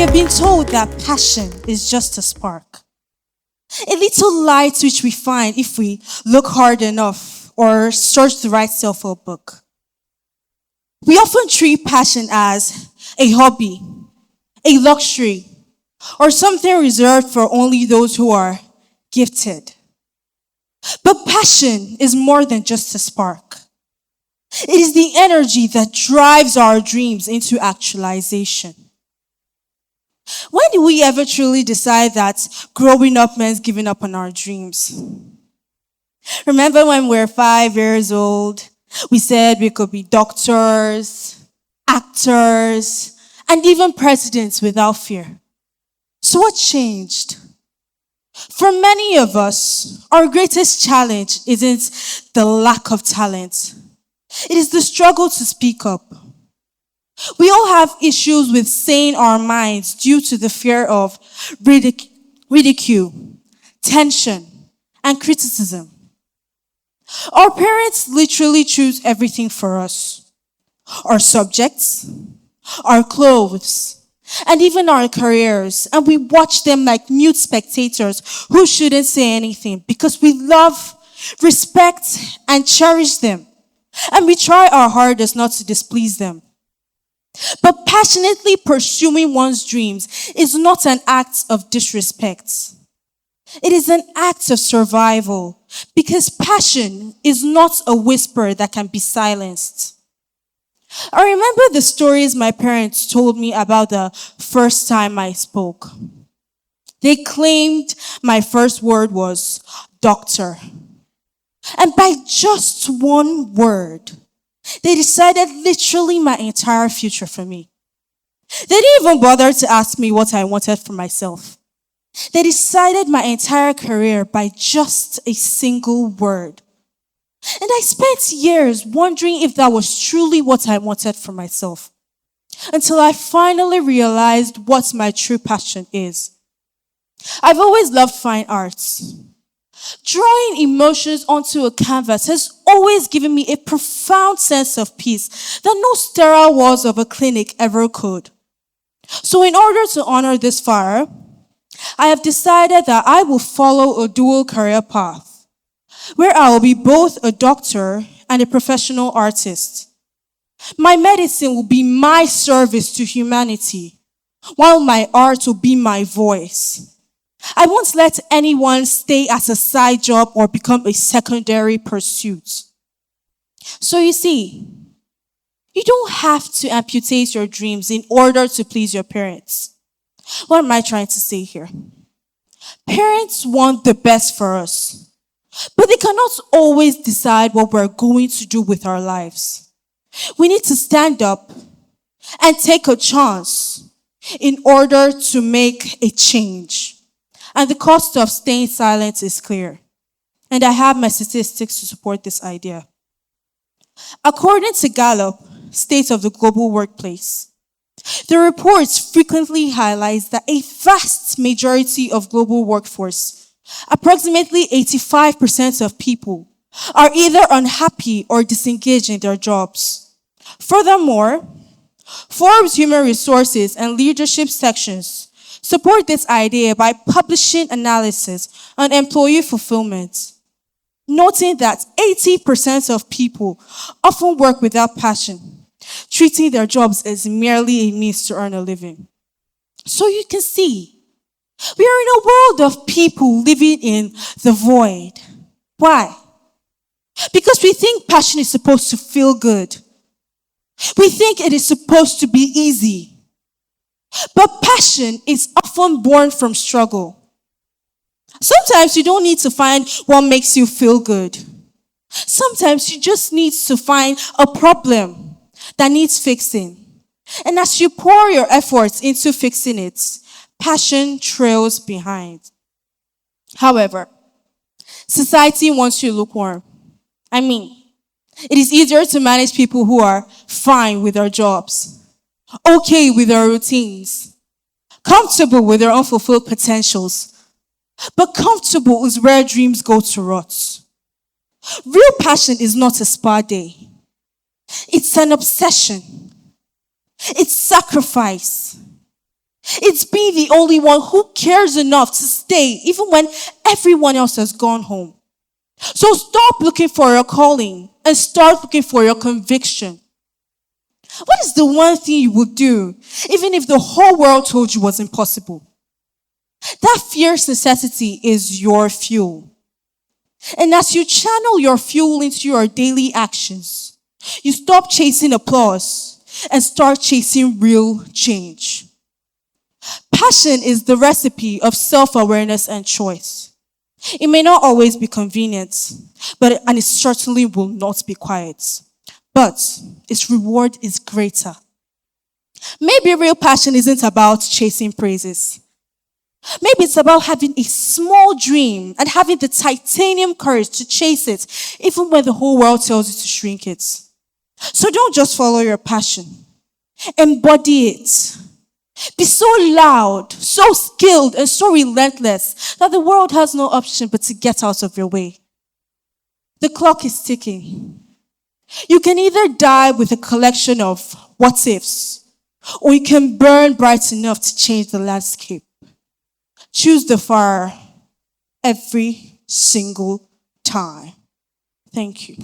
have been told that passion is just a spark, a little light which we find if we look hard enough or search the right self-help book. We often treat passion as a hobby, a luxury, or something reserved for only those who are gifted. But passion is more than just a spark. It is the energy that drives our dreams into actualization. When do we ever truly decide that growing up means giving up on our dreams? Remember when we were 5 years old, we said we could be doctors, actors, and even presidents without fear. So what changed? For many of us, our greatest challenge isn't the lack of talent. It is the struggle to speak up. We all have issues with saying our minds due to the fear of ridicule, tension, and criticism. Our parents literally choose everything for us. Our subjects, our clothes, and even our careers. And we watch them like mute spectators who shouldn't say anything because we love, respect, and cherish them. And we try our hardest not to displease them. But passionately pursuing one's dreams is not an act of disrespect. It is an act of survival because passion is not a whisper that can be silenced. I remember the stories my parents told me about the first time I spoke. They claimed my first word was doctor. And by just one word, they decided literally my entire future for me. They didn't even bother to ask me what I wanted for myself. They decided my entire career by just a single word. And I spent years wondering if that was truly what I wanted for myself. Until I finally realized what my true passion is. I've always loved fine arts. Drawing emotions onto a canvas has always given me a profound sense of peace that no sterile walls of a clinic ever could. So in order to honor this fire, I have decided that I will follow a dual career path, where I will be both a doctor and a professional artist. My medicine will be my service to humanity, while my art will be my voice. I won't let anyone stay as a side job or become a secondary pursuit. So you see, you don't have to amputate your dreams in order to please your parents. What am I trying to say here? Parents want the best for us, but they cannot always decide what we're going to do with our lives. We need to stand up and take a chance in order to make a change. And the cost of staying silent is clear. And I have my statistics to support this idea. According to Gallup, State of the Global Workplace, the reports frequently highlight that a vast majority of global workforce, approximately 85% of people, are either unhappy or disengaged in their jobs. Furthermore, Forbes Human Resources and Leadership sections support this idea by publishing analysis on employee fulfillment, noting that 80% of people often work without passion, treating their jobs as merely a means to earn a living. So you can see, we are in a world of people living in the void. Why? Because we think passion is supposed to feel good. We think it is supposed to be easy. But passion is often born from struggle. Sometimes you don't need to find what makes you feel good. Sometimes you just need to find a problem that needs fixing. And as you pour your efforts into fixing it, passion trails behind. However, society wants you lukewarm. It is easier to manage people who are fine with their jobs, okay with their routines, comfortable with their unfulfilled potentials. But comfortable is where dreams go to rot. Real passion is not a spa day. It's an obsession. It's sacrifice. It's being the only one who cares enough to stay even when everyone else has gone home. So stop looking for your calling and start looking for your conviction. What is the one thing you would do even if the whole world told you was impossible? That fierce necessity is your fuel. And as you channel your fuel into your daily actions, you stop chasing applause and start chasing real change. Passion is the recipe of self-awareness and choice. It may not always be convenient, and it certainly will not be quiet. But its reward is greater. Maybe real passion isn't about chasing praises. Maybe it's about having a small dream and having the titanium courage to chase it, even when the whole world tells you to shrink it. So don't just follow your passion. Embody it. Be so loud, so skilled, and so relentless that the world has no option but to get out of your way. The clock is ticking. You can either die with a collection of what ifs, or you can burn bright enough to change the landscape. Choose the fire every single time. Thank you.